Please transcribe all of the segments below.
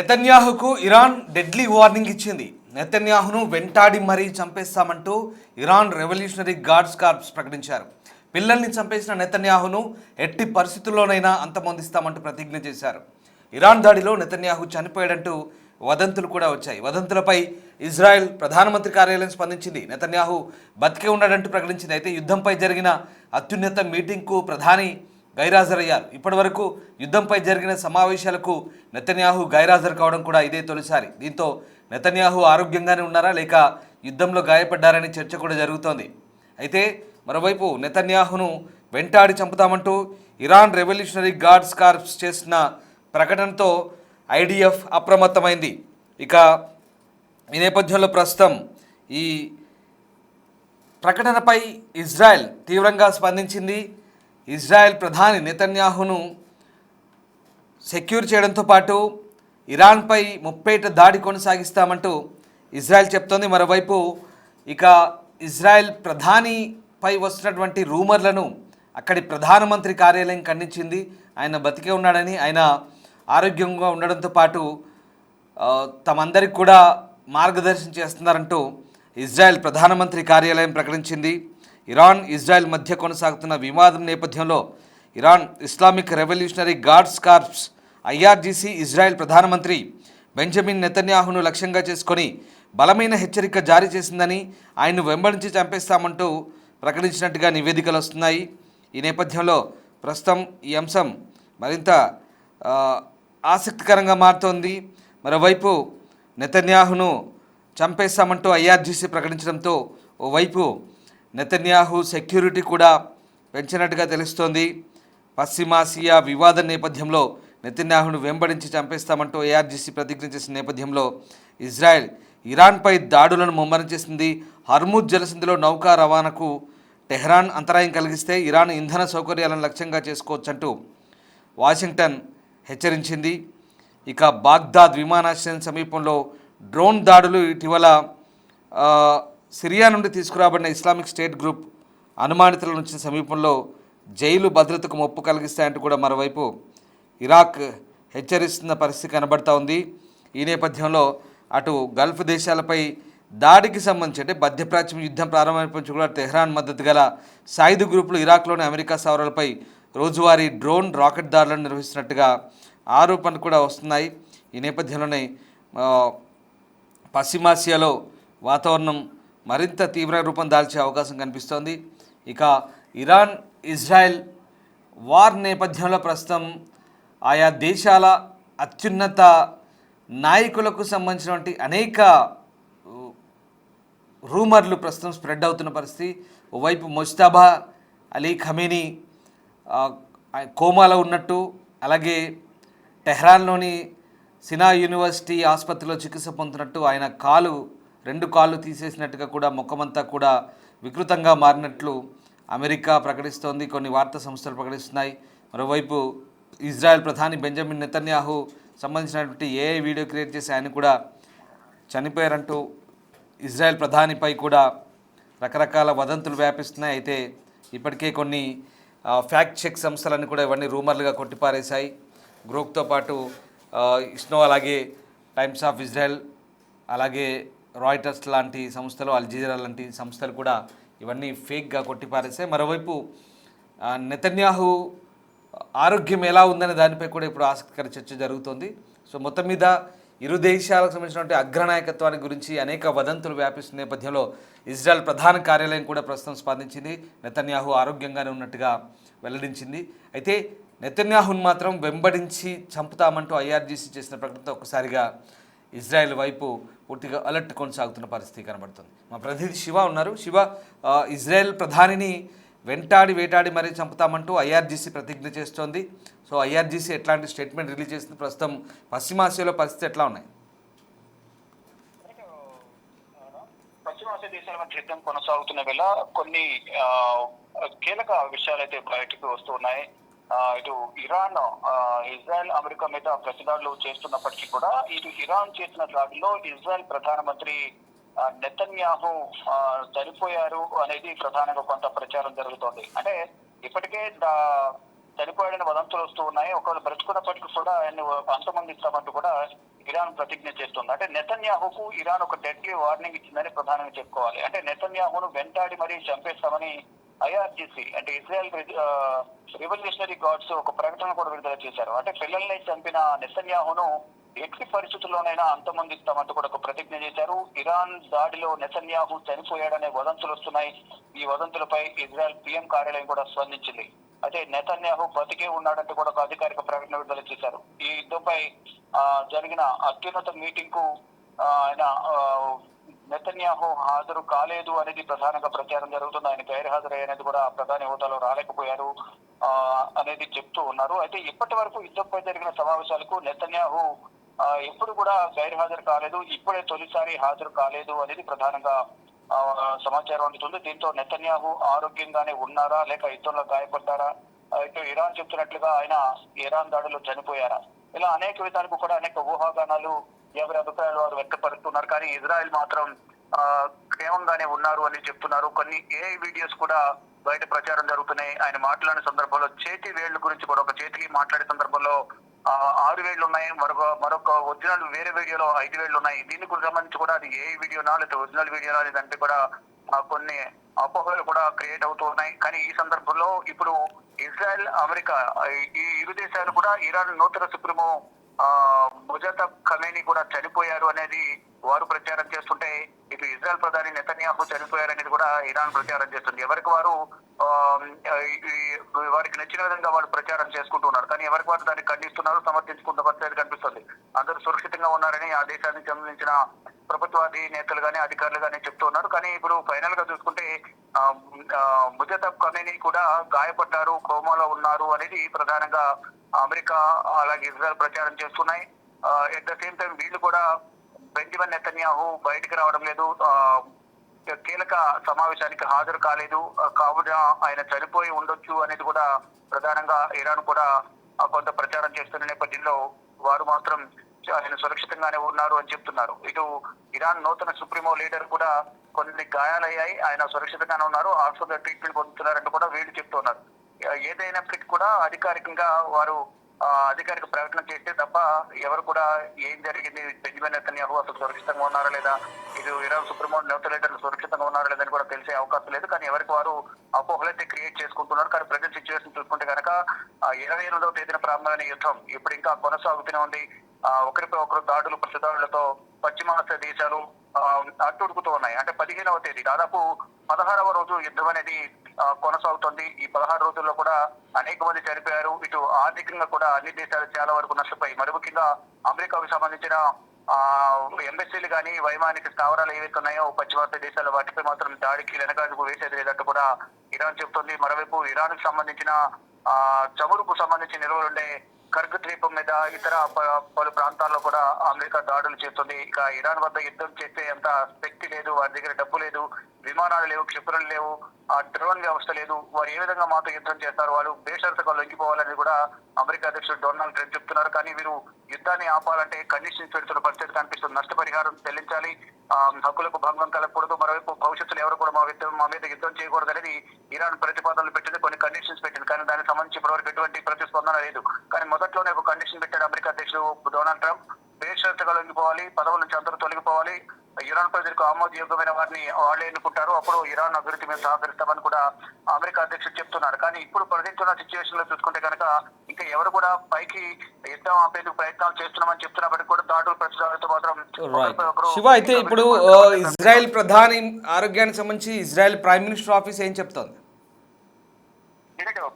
నెతన్యాహుకు Iran deadly warning ఇచ్చింది. నెతన్యాహును వెంటాడి మరీ చంపేస్తామంటూ ఇరాన్ రెవల్యూషనరీ గార్డ్స్ కార్ప్స్ ప్రకటించారు. పిల్లల్ని చంపేసిన నెతన్యాహును ఎట్టి పరిస్థితుల్లోనైనా అంతమొందిస్తామంటూ ప్రతిజ్ఞ చేశారు. ఇరాన్ దాడిలో నెతన్యాహు చనిపోయాడంటూ వదంతులు కూడా వచ్చాయి. వదంతులపై ఇజ్రాయెల్ ప్రధానమంత్రి కార్యాలయం స్పందించింది. నెతన్యాహు బతికే ఉన్నాడంటూ ప్రకటించింది. అయితే యుద్ధంపై జరిగిన అత్యున్నత మీటింగ్కు ప్రధాని గైరాజరయ్యారు. ఇప్పటి వరకు యుద్ధంపై జరిగిన సమావేశాలకు నెతన్యాహు గైరాజరు కావడం కూడా ఇదే తొలిసారి. దీంతో నెతన్యాహు ఆరోగ్యంగానే ఉన్నారా లేక యుద్ధంలో గాయపడ్డారని చర్చ కూడా జరుగుతోంది. అయితే మరోవైపు నెతన్యాహును వెంటాడి చంపుతామంటూ ఇరాన్ రెవల్యూషనరీ గార్డ్స్ కార్ప్స్ చేసిన ప్రకటనతో ఐడిఎఫ్ అప్రమత్తమైంది. ఇక ఈ నేపథ్యంలో ప్రస్తుతం ఈ ప్రకటనపై ఇజ్రాయెల్ తీవ్రంగా స్పందించింది. ఇజ్రాయెల్ ప్రధాని నెతన్యాహును సెక్యూర్ చేయడంతో పాటు ఇరాన్పై ముప్పేట దాడి కొనసాగిస్తామంటూ ఇజ్రాయెల్ చెప్తోంది. మరోవైపు ఇక ఇజ్రాయెల్ ప్రధానిపై వస్తున్నటువంటి రూమర్లను అక్కడి ప్రధానమంత్రి కార్యాలయం ఖండించింది. ఆయన బతికే ఉన్నాడని, ఆయన ఆరోగ్యంగా ఉండడంతో పాటు తమందరికి కూడా మార్గదర్శనం చేస్తున్నారంటూ ఇజ్రాయెల్ ప్రధానమంత్రి కార్యాలయం ప్రకటించింది. ఇరాన్ ఇజ్రాయెల్ మధ్య కొనసాగుతున్న వివాదం నేపథ్యంలో Iran Islamic revolutionary guards corps IRGC Israel ప్రధానమంత్రి బెంజమిన్ నెతన్యాహును లక్ష్యంగా చేసుకొని బలమైన హెచ్చరిక జారీ చేసిందని, ఆయన్ను వెంబడించి చంపేస్తామంటూ ప్రకటించినట్టుగా నివేదికలు వస్తున్నాయి. ఈ నేపథ్యంలో ప్రస్తుతం ఈ అంశం మరింత ఆసక్తికరంగా మారుతోంది. మరోవైపు నెతన్యాహును చంపేస్తామంటూ ఐఆర్జీసీ ప్రకటించడంతో ఓవైపు నెతన్యాహు సెక్యూరిటీ కూడా పెంచినట్టుగా తెలుస్తోంది. పశ్చిమాసియా వివాదం నేపథ్యంలో నెతన్యాహును వెంబడించి చంపేస్తామంటూ ఐఆర్జీసీ ప్రతిజ్ఞ చేసిన నేపథ్యంలో ఇజ్రాయెల్ ఇరాన్పై దాడులను ముమ్మరం చేసింది. హర్ముజ్ జలసంధిలో నౌకా రవాణాకు టెహ్రాన్ అంతరాయం కలిగిస్తే ఇరాన్ ఇంధన సౌకర్యాలను లక్ష్యంగా చేసుకోవచ్చంటూ వాషింగ్టన్ హెచ్చరించింది. ఇక బాగ్దాద్ విమానాశ్రయం సమీపంలో డ్రోన్ దాడులు ఇటీవల సిరియా నుండి తీసుకురాబడిన ఇస్లామిక్ స్టేట్ గ్రూప్ అనుమానితుల నుంచి సమీపంలో జైలు భద్రతకు ముప్పు కలిగిస్తాయంటూ కూడా మరోవైపు ఇరాక్ హెచ్చరిస్తున్న పరిస్థితి కనబడతా ఉంది. ఈ నేపథ్యంలో అటు గల్ఫ్ దేశాలపై దాడికి సంబంధించి అంటే మధ్యప్రాచ్యం యుద్ధం ప్రారంభమైనప్పటి నుంచి కూడా టెహ్రాన్ మద్దతు గల సాయుధ గ్రూపులు ఇరాక్లోని అమెరికా స్థావరాలపై రోజువారీ డ్రోన్ రాకెట్ దాడులను నిర్వహిస్తున్నట్టుగా ఆరోపణలు కూడా వస్తున్నాయి. ఈ నేపథ్యంలోనే పశ్చిమాసియాలో వాతావరణం మరింత తీవ్ర రూపం దాల్చే అవకాశం కనిపిస్తోంది. ఇక ఇరాన్ ఇజ్రాయెల్ వార్ నేపథ్యంలో ప్రస్తుతం ఆయా దేశాల అత్యున్నత నాయకులకు సంబంధించినటువంటి అనేక రూమర్లు ప్రస్తుతం స్ప్రెడ్ అవుతున్న పరిస్థితి. ఓవైపు ముజ్తబా అలీ ఖమేనీ కోమాలో ఉన్నట్టు, అలాగే టెహ్రాన్లోని సినా యూనివర్సిటీ ఆసుపత్రిలో చికిత్స పొందుతున్నట్టు, ఆయన రెండు కాళ్ళు తీసేసినట్టుగా కూడా ముఖమంతా కూడా వికృతంగా మారినట్లు అమెరికా ప్రకటిస్తోంది, కొన్ని వార్తా సంస్థలు ప్రకటిస్తున్నాయి. మరోవైపు ఇజ్రాయెల్ ప్రధాని బెంజమిన్ నెతన్యాహు సంబంధించినటువంటి ఏఐ వీడియో క్రియేట్ చేసి ఆయన కూడా చనిపోయారంటూ ఇజ్రాయెల్ ప్రధానిపై కూడా రకరకాల వదంతులు వ్యాపిస్తున్నాయి. అయితే ఇప్పటికే కొన్ని ఫ్యాక్ట్ చెక్ సంస్థలన్నీ కూడా ఇవన్నీ రూమర్లుగా కొట్టిపారేశాయి. గ్రూప్తో పాటు ఇస్నో, అలాగే టైమ్స్ ఆఫ్ ఇజ్రాయెల్, అలాగే రాయిటర్స్ లాంటి సంస్థలు, అల్ జజీరా లాంటి సంస్థలు కూడా ఇవన్నీ ఫేక్గా కొట్టిపారేశాయి. మరోవైపు నెతన్యాహు ఆరోగ్యం ఎలా ఉందనే దానిపై కూడా ఇప్పుడు ఆసక్తికర చర్చ జరుగుతోంది. సో మొత్తం మీద ఇరు దేశాలకు సంబంధించినటువంటి అగ్రనాయకత్వానికి గురించి అనేక వదంతులు వ్యాపిస్తున్న నేపథ్యంలో ఇజ్రాయెల్ ప్రధాన కార్యాలయం కూడా ప్రస్తుతం స్పందించింది. నెతన్యాహు ఆరోగ్యంగానే ఉన్నట్టుగా వెల్లడించింది. అయితే నెతన్యాహును మాత్రం వెంబడించి చంపుతామంటూ ఐఆర్జీసీ చేసిన ప్రకటనతో ఒక్కసారిగా ఇజ్రాయెల్ వైపు పూర్తిగా అలర్ట్ కొనసాగుతున్న పరిస్థితి కనబడుతుంది. మా ప్రతినిధి శివ ఉన్నారు. శివ, ఇజ్రాయెల్ ప్రధానిని వేటాడి మరీ చంపుతామంటూ ఐఆర్జీసీ ప్రతిజ్ఞ చేస్తోంది. సో ఐఆర్జీసీ ఎట్లాంటి స్టేట్మెంట్ రిలీజ్ చేస్తుంది? ప్రస్తుతం పశ్చిమాసియాలో పరిస్థితి ఎట్లా ఉన్నాయి? పశ్చిమాసియా దేశాల మధ్య యుద్ధం కొనసాగుతున్న వేళ కొన్ని కీలక విషయాలు అయితే బయటకు వస్తున్నాయి. ఇటు ఇరాన్ ఇజ్రాయెల్ అమెరికా మీద ప్రతిదాడులు చేస్తున్నప్పటికీ కూడా ఇటు ఇరాన్ చేసిన దాడిలో ఇజ్రాయెల్ ప్రధానమంత్రి నెతన్యాహు చనిపోయారు అనేది ప్రధానంగా కొంత ప్రచారం జరుగుతోంది. అంటే ఇప్పటికే చనిపోయాడని వదంతులు వస్తూ ఉన్నాయి. ఒకవేళ బ్రతుకున్నప్పటికీ కూడా ఆయన్ని అంతమందిస్తామంటూ కూడా ఇరాన్ ప్రతిజ్ఞ చేస్తుంది. అంటే నెతన్యాహుకు ఇరాన్ ఒక డెడ్లీ వార్నింగ్ ఇచ్చిందని ప్రధానంగా చెప్పుకోవాలి. అంటే నెతన్యాహును వెంటాడి మరీ చంపేస్తామని ఐఆర్జిసి అంటే ఇజ్రాయెల్ రివల్యూషనరీ గార్డ్స్ ఒక ప్రకటన కూడా విడుదల చేశారు. అంటే పిల్లల్ని చంపిన నెతన్యాహును ఎట్టి పరిస్థితుల్లోనైనా అంతమొందిస్తామంటూ కూడా ఒక ప్రతిజ్ఞ చేశారు. ఇరాన్ దాడిలో నెతన్యాహు చనిపోయాడనే వదంతులు వస్తున్నాయి. ఈ వదంతులపై ఇజ్రాయెల్ పిఎం కార్యాలయం కూడా స్పందించింది. అయితే నెతన్యాహు బతికే ఉన్నాడంటూ కూడా ఒక అధికారిక ప్రకటన విడుదల చేశారు. ఈ యుద్ధంపై జరిగిన అత్యున్నత మీటింగ్ కు ఆయన నెతన్యాహు హాజరు కాలేదు అనేది ప్రధానంగా ప్రచారం జరుగుతుంది. ఆయన గైర్హాజరయ్యనేది కూడా ప్రధాని హోదాలో రాలేకపోయారు అనేది చెప్తూ ఉన్నారు. అయితే ఇప్పటి వరకు యుద్ధంపై జరిగిన సమావేశాలకు నెతన్యాహు ఎప్పుడు కూడా గైర్హాజరు కాలేదు, ఇప్పుడే తొలిసారి హాజరు కాలేదు అనేది ప్రధానంగా సమాచారం అందుతుంది. దీంతో నెతన్యాహు ఆరోగ్యంగానే ఉన్నారా లేక యుద్ధంలో గాయపడ్డారా, ఇటు ఇరాన్ చెప్తున్నట్లుగా ఆయన ఇరాన్ దాడిలో చనిపోయారా, ఇలా అనేక విధాలకు కూడా అనేక ఊహాగానాలు ఎవరి అభిప్రాయాలు వారు వ్యక్తపరుస్తున్నారు. కానీ ఇజ్రాయెల్ మాత్రం క్షేమంగానే ఉన్నారు అని చెప్తున్నారు. కొన్ని ఏఐ వీడియోస్ కూడా బయట ప్రచారం జరుగుతున్నాయి. ఆయన మాట్లాడిన సందర్భంలో చేతి వేళ్ల గురించి కూడా ఒక చేతికి మాట్లాడే సందర్భంలో 6 వేళ్లు ఉన్నాయి, మరొక ఒరిజినల్ వేరే వీడియోలో 5 వేళ్లు ఉన్నాయి. దీనికి సంబంధించి కూడా అది ఏ వీడియోనా లేదా ఒరిజినల్ వీడియోనా లేదంటే కూడా కొన్ని అపోహలు కూడా క్రియేట్ అవుతూ ఉన్నాయి. కానీ ఈ సందర్భంలో ఇప్పుడు ఇజ్రాయెల్ అమెరికా ఈ ఇరు దేశాలు కూడా ఇరాన్ నూతన సుప్రీమో ముజతబ్ ఖమేని కూడా చనిపోయారు అనేది వారు ప్రచారం చేస్తుంటే, ఇటు ఇజ్రాయెల్ ప్రధాని నెతన్యాహు చనిపోయారనేది కూడా ఇరాన్ ప్రచారం చేస్తుంది. ఎవరికి వారు వారికి నచ్చిన విధంగా వాళ్ళు ప్రచారం చేసుకుంటున్నారు. కానీ ఎవరికి వారు దాన్ని ఖండిస్తున్నారు, సమర్థించుకుంటున్న పరిస్థితి కనిపిస్తుంది. అందరూ సురక్షితంగా ఉన్నారని ఆ దేశానికి సంబంధించిన ప్రభుత్వాది నేతలు గానీ అధికారులు గానీ చెప్తూ ఉన్నారు. కానీ ఇప్పుడు ఫైనల్ గా చూసుకుంటే ముజతబ్ ఖమేని కూడా గాయపడ్డారు, కోమాలో ఉన్నారు అనేది ప్రధానంగా అమెరికా అలాగే ఇజ్రాయెల్ ప్రచారం చేస్తున్నాయి. ఎట్ ద సేమ్ టైం వీళ్ళు కూడా బెంజమిన్ నెతన్యాహు బయటికి రావడం లేదు, కీలక సమావేశానికి హాజరు కాలేదు, కావున ఆయన చనిపోయి ఉండొచ్చు అనేది కూడా ప్రధానంగా ఇరాన్ కూడా కొంత ప్రచారం చేస్తున్న నేపథ్యంలో వారు మాత్రం ఆయన సురక్షితంగానే ఉన్నారు అని చెప్తున్నారు. ఇటు ఇరాన్ నూతన సుప్రీమో లీడర్ కూడా కొన్ని గాయాలయ్యాయి, ఆయన సురక్షితంగానే ఉన్నారు, హాస్పిటల్ ట్రీట్మెంట్ పొందుతున్నారంటూ కూడా వీళ్ళు చెప్తున్నారు. ఏదైనప్పటికీ కూడా అధికారికంగా వారు అధికారిక ప్రకటన చేస్తే తప్ప ఎవరు కూడా ఏం జరిగింది, బెంజమిన్ నెతన్యాహు అసలు సురక్షితంగా ఉన్నారా లేదా, ఇది ఇరాన్ సుప్రీమో నూతన లీడర్లు సురక్షితంగా ఉన్నారా లేదని కూడా తెలిసే అవకాశం లేదు. కానీ ఎవరికి వారు అపోహలైతే క్రియేట్ చేసుకుంటున్నారు. కానీ ప్రజెంట్ సిచ్యువేషన్ చూసుకుంటే కనుక 28వ తేదీన ప్రారంభమైన యుద్ధం ఇప్పుడు ఇంకా కొనసాగుతూనే ఉంది. ఒకరిపై ఒకరు దాడులు ప్రతిదాడులతో పశ్చిమాసియా దేశాలు అట్టుడుకుతూ ఉన్నాయి. అంటే 15వ తేదీ దాదాపు 16వ రోజు యుద్ధం అనేది కొనసాగుతుంది. ఈ 16 రోజుల్లో కూడా అనేక మంది చనిపోయారు. ఇటు ఆర్థికంగా కూడా అన్ని దేశాలు చాలా వరకు నష్టపోయి, మరి ముఖ్యంగా అమెరికాకు సంబంధించిన ఎంబసీలు కానీ వైమానిక స్థావరాలు ఏవైతే ఉన్నాయో పశ్చిమాసియా దేశాలు వాటిపై మాత్రం దాడికి వెనకాలకు వేసేది లేదంటూ కూడా ఇరాన్ చెబుతుంది. మరోవైపు ఇరాన్ కు సంబంధించిన చమురుకు సంబంధించిన నిల్వలుండే కర్గ్ ద్వీపం మీద ఇతర పలు ప్రాంతాల్లో కూడా అమెరికా దాడులు చేస్తుంది. ఇక ఇరాన్ వద్ద యుద్ధం చేసే అంత శక్తి లేదు, వారి దగ్గర డబ్బు లేదు, విమానాలు లేవు, క్షిపణులు లేవు, డ్రోన్ వ్యవస్థ లేదు. వారు ఏ విధంగా మాతో యుద్ధం చేస్తారు, వాళ్ళు బేషరతుగా లొంగిపోవాలని కూడా అమెరికా అధ్యక్షుడు డొనాల్డ్ ట్రంప్ చెప్తున్నారు. కానీ వీరు యుద్ధాన్ని ఆపాలంటే కండిషన్స్ పెడుతున్న పరిస్థితి కనిపిస్తుంది. నష్టపరిహారం చెల్లించాలి, హక్కులకు భంగం కలగకూడదు, మరోవైపు భవిష్యత్తులో ఎవరు కూడా మా మీద యుద్ధం చేయకూడదు అనేది ఇరాన్ ప్రతిపాదనలు పెట్టింది, కొన్ని కండిషన్స్ పెట్టింది. కానీ దానికి సంబంధించి ఇప్పటివరకు ఎటువంటి ప్రతిస్పందన లేదు. కానీ మొదట్లోనే ఒక కండిషన్ పెట్టాడు అమెరికా అధ్యక్షుడు డొనాల్డ్ ట్రంప్, బేషరతుగా లొంగిపోవాలి, పదవుల నుంచి అందరూ తొలగిపోవాలి, ఇరాన్ ప్రజలకు ఆమోదయోగ్యమైన వారిని వాళ్ళే ఎన్నుకుంటారు, అప్పుడు ఇరాన్ అభివృద్ధి మీద సహకరిస్తామని కూడా అమెరికా అధ్యక్షుడు చెప్తున్నారు. కానీ ఇప్పుడు ప్రజెంట్ సిచ్యువేషన్ లో చూసుకుంటే కనుక ఇంకా ఎవరు కూడా పైకి యుద్ధం ఆపేందుకు ప్రయత్నాలు చేస్తున్నామని చెప్తున్నప్పటికీ కూడా దాడులు ప్రతిదాడులతో మాత్రం శివ, అయితే ఇప్పుడు ఇజ్రాయెల్ ప్రధాని ఆరోగ్యానికి సంబంధించి ఇజ్రాయెల్ ప్రైమ్ మినిస్టర్ ఆఫీస్ ఏం చెప్తోంది?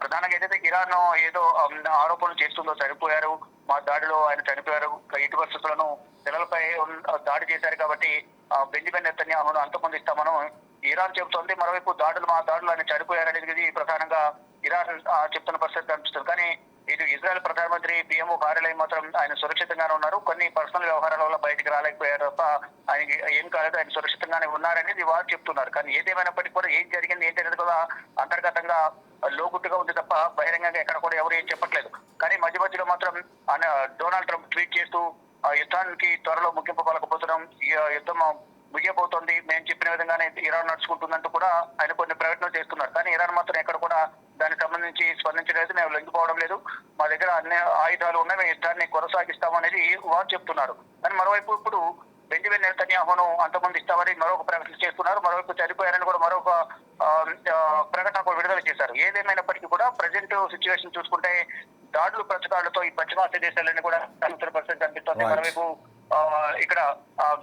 ప్రధానంగా ఏదైతే ఇరాన్ ఏదో ఆరోపణలు చేస్తుందో, చనిపోయారు, మా దాడిలో ఆయన చనిపోయారు, ఇటు పరిస్థితులను పిల్లలపై దాడి చేశారు కాబట్టి బెంజమిన్ నెతన్యాహును అంతమొందిస్తామని ఇరాన్ చెబుతోంది. మరోవైపు మా దాడులు ఆయన చనిపోయారనేది ప్రధానంగా ఇరాన్ చెప్తున్న పరిస్థితి కనిపిస్తుంది. కానీ ఇటు ఇజ్రాయెల్ ప్రధానమంత్రి పిఎంఓ కార్యాలయం మాత్రం ఆయన సురక్షితంగానే ఉన్నారు, కొన్ని పర్సనల్ వ్యవహారాల వల్ల బయటికి రాలేకపోయారు తప్ప ఆయనకి ఏం కాలేదు, ఆయన సురక్షితంగానే ఉన్నారనేది వారు చెప్తున్నారు. కానీ ఏదేమైనప్పటికీ కూడా ఏం జరిగింది ఏంటి అనేది కూడా అంతర్గతంగా లోగుట్టుగా ఉంది తప్ప బహిరంగంగా ఎక్కడ కూడా ఎవరు ఏం చెప్పట్లేదు. కానీ మధ్య మధ్యలో మాత్రం డొనాల్డ్ ట్రంప్ ట్వీట్ చేస్తూ యుద్ధానికి త్వరలో ముగింపు పలకపోతున్నాం, ఈ యుద్ధం ముగియబోతోంది, మేము చెప్పిన విధంగానే ఇరాన్ నడుచుకుంటుందంటూ కూడా ఆయన కొన్ని ప్రకటనలు చేస్తున్నారు. కానీ ఇరాన్ మాత్రం ఎక్కడ కూడా దానికి సంబంధించి స్పందించలేదు. మేము లొంగిపోవడం లేదు, మా దగ్గర అన్ని ఆయుధాలు ఉన్నాయి, మేము యుద్ధాన్ని కొనసాగిస్తామనేది వారు చెప్తున్నారు. కానీ మరోవైపు ఇప్పుడు బెంజమిన్ నెతన్యాహును అంతమంది ఇస్తామని మరొక ప్రకటన చేస్తున్నారు. మరోవైపు చనిపోయారని కూడా మరొక ప్రకటన కూడా విడుదల చేశారు. ఏదేమైనప్పటికీ కూడా ప్రజెంట్ సిచ్యువేషన్ చూసుకుంటే దాడులు ప్రతిదాడులతో ఈ పశ్చిమాసియా దేశాలన్నీ కూడా పరిస్థితి కనిపిస్తుంది. మరోవైపు ఇక్కడ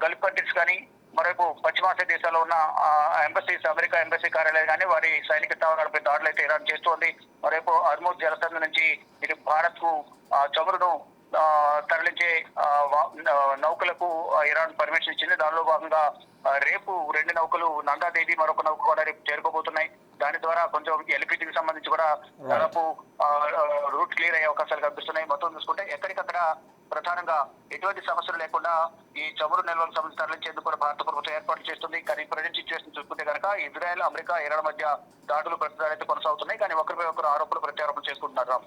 గల్ఫ్ కంట్రీస్ కానీ, మరోవైపు పశ్చిమాసియా దేశాల్లో ఉన్న ఎంబసీస్, అమెరికా ఎంబసీ కార్యాలయం కానీ వారి సైనిక స్థావరాలపై దాడులు అయితే ఇరాన్ చేస్తోంది. మరోవైపు హర్ముజ్ జలసంధి నుంచి ఇటు భారత్ కు చమురును తరలించే నౌకలకు ఇరాన్ పర్మిషన్ ఇచ్చింది. దానిలో భాగంగా రేపు 2 నౌకలు, నందాదేవి మరొక నౌక కూడా రేపు చేరుకోబోతున్నాయి. దాని ద్వారా కొంచెం ఎల్పిజికి సంబంధించి కూడా దాదాపు రూట్ క్లియర్ అయ్యే అవకాశాలు కనిపిస్తున్నాయి. మొత్తం చూసుకుంటే ఎక్కడికక్కడ ప్రధానంగా ఎటువంటి సమస్యలు లేకుండా ఈ చమురు నిల్వలకు సంబంధించి తరలించేందుకు కూడా భారత ప్రభుత్వం ఏర్పాట్లు చేస్తుంది. కానీ ప్రజెంట్ సిచ్యువేషన్ చూసుకుంటే కనుక ఇజ్రాయెల్, అమెరికా, ఇరాన్ మధ్య దాడులు ప్రతిదాడులు అయితే కొనసాగుతున్నాయి. కానీ ఒకరిపై ఒకరు ఆరోపణలు ప్రత్యారోపణలు చేసుకుంటున్నారు.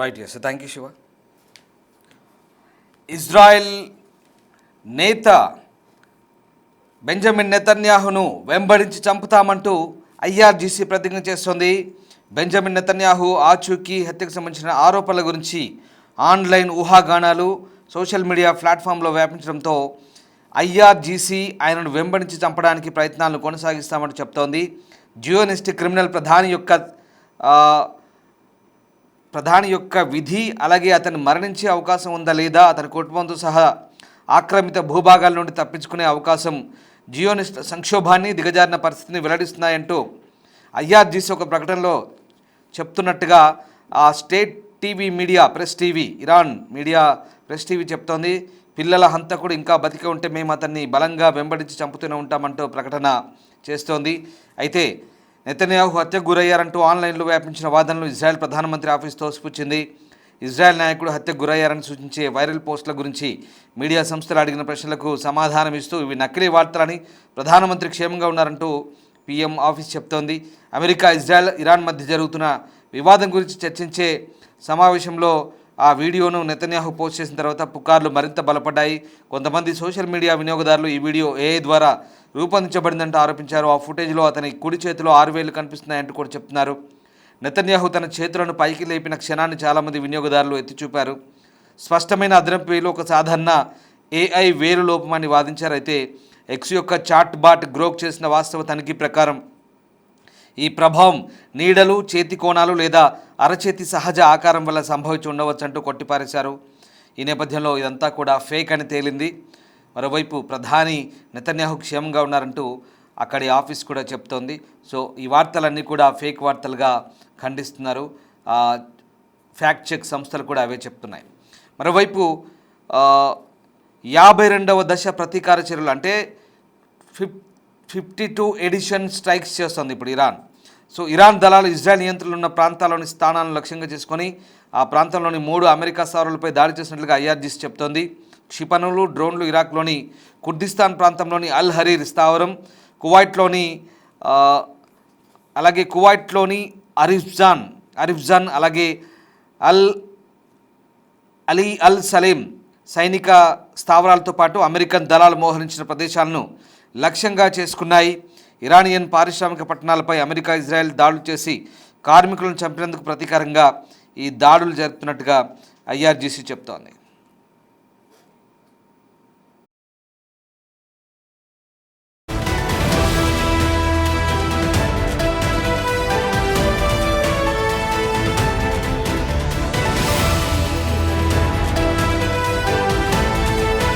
Right, yes, thank you Shiva. Israel నేత బెంజమిన్ నెతన్యాహును వెంబడించి చంపుతామంటూ ఐఆర్జీసీ ప్రతిజ్ఞ చేస్తోంది. బెంజమిన్ నెతన్యాహు ఆచూకీ హత్యకు సంబంధించిన ఆరోపణల గురించి ఆన్లైన్ ఊహాగానాలు సోషల్ మీడియా ప్లాట్ఫామ్లో వ్యాపించడంతో ఐఆర్జీసీ ఆయనను వెంబడించి చంపడానికి ప్రయత్నాలను కొనసాగిస్తామంటూ చెప్తోంది. జియోనిస్టిక్ క్రిమినల్ ప్రధాని యొక్క విధి, అలాగే అతను మరణించే అవకాశం ఉందా లేదా, అతని కుటుంబంతో సహా ఆక్రమిత భూభాగాల నుండి తప్పించుకునే అవకాశం జియోనిస్ట్ సంక్షోభాన్ని, దిగజారిన పరిస్థితిని వెల్లడిస్తున్నాయంటూ ఐఆర్జీసీ ఒక ప్రకటనలో చెప్తున్నట్టుగా ఆ state TV media press TV, Iran media press TV చెప్తోంది. పిల్లల హంతకుడు ఇంకా బతికి ఉంటే మేము అతన్ని బలంగా వెంబడించి చంపుతూనే ఉంటామంటూ ప్రకటన చేస్తోంది. అయితే నెతన్యాహు హత్యకు గురయ్యారంటూ ఆన్లైన్లో వ్యాపించిన వాదనలు ఇజ్రాయెల్ ప్రధానమంత్రి ఆఫీస్ తోసిపుచ్చింది. ఇజ్రాయెల్ నాయకుడు హత్యకు గురయ్యారని సూచించే వైరల్ పోస్టుల గురించి మీడియా సంస్థలు అడిగిన ప్రశ్నలకు సమాధానం ఇస్తూ ఇవి నకిలీ వార్తలని, ప్రధానమంత్రి క్షేమంగా ఉన్నారంటూ పీఎం ఆఫీస్ చెప్తోంది. అమెరికా, ఇజ్రాయెల్, ఇరాన్ మధ్య జరుగుతున్న వివాదం గురించి చర్చించే సమావేశంలో ఆ వీడియోను నెతన్యాహు పోస్ట్ చేసిన తర్వాత పుకార్లు మరింత బలపడ్డాయి. కొంతమంది సోషల్ మీడియా వినియోగదారులు ఈ వీడియో ఏఐ ద్వారా రూపొందించబడిందంటూ ఆరోపించారు. ఆ ఫుటేజ్లో అతని కుడి చేతిలో 6 వేళ్లు కనిపిస్తున్నాయంటూ కూడా చెప్తున్నారు. నెతన్యాహు తన చేతులను పైకి లేపిన క్షణాన్ని చాలామంది వినియోగదారులు ఎత్తిచూపారు. స్పష్టమైన అదనపు వేలు ఒక సాధారణ ఏఐ వేలు లోపమని వాదించారు. అయితే ఎక్స్ యొక్క చాట్ బాట్ గ్రోక్ చేసిన వాస్తవ తనిఖీ ప్రకారం ఈ ప్రభావం నీడలు, చేతి కోణాలు లేదా అరచేతి సహజ ఆకారం వల్ల సంభవించి ఉండవచ్చంటూ కొట్టిపారేశారు. ఈ నేపథ్యంలో ఇదంతా కూడా ఫేక్ అని తేలింది. మరోవైపు ప్రధాని నెతన్యాహు క్షేమంగా ఉన్నారంటూ అక్కడి ఆఫీస్ కూడా చెప్తోంది. సో ఈ వార్తలన్నీ కూడా ఫేక్ వార్తలుగా ఖండిస్తున్నారు. ఫ్యాక్ట్ చెక్ సంస్థలు కూడా అవే చెప్తున్నాయి. మరోవైపు 52వ దశ ప్రతీకార చర్యలు అంటే 52 ఎడిషన్ స్ట్రైక్స్ చేస్తుంది ఇప్పుడు ఇరాన్. సో ఇరాన్ దళాలు ఇజ్రాయెల్ నియంత్రణలో ఉన్న ప్రాంతాల్లోని స్థానాలను లక్ష్యంగా చేసుకొని ఆ ప్రాంతంలోని 3 అమెరికా స్థావరాలపై దాడి చేసినట్లుగా ఐఆర్జీసీ చెప్తోంది. క్షిపణులు, డ్రోన్లు ఇరాక్లోని కుర్దిస్తాన్ ప్రాంతంలోని అల్ హరీర్ స్థావరం, కువైట్లోని అరిఫ్జాన్, అలాగే అల్ సలీం సైనిక స్థావరాలతో పాటు అమెరికన్ దళాలు మోహరించిన ప్రదేశాలను లక్ష్యంగా చేసుకున్నాయి. ఇరానియన్ పారిశ్రామిక పట్టణాలపై అమెరికా, ఇజ్రాయెల్ దాడులు చేసి కార్మికులను చంపినందుకు ప్రతీకారంగా ఈ దాడులు జరుపుతున్నట్టుగా ఐఆర్జీసీ చెప్తోంది.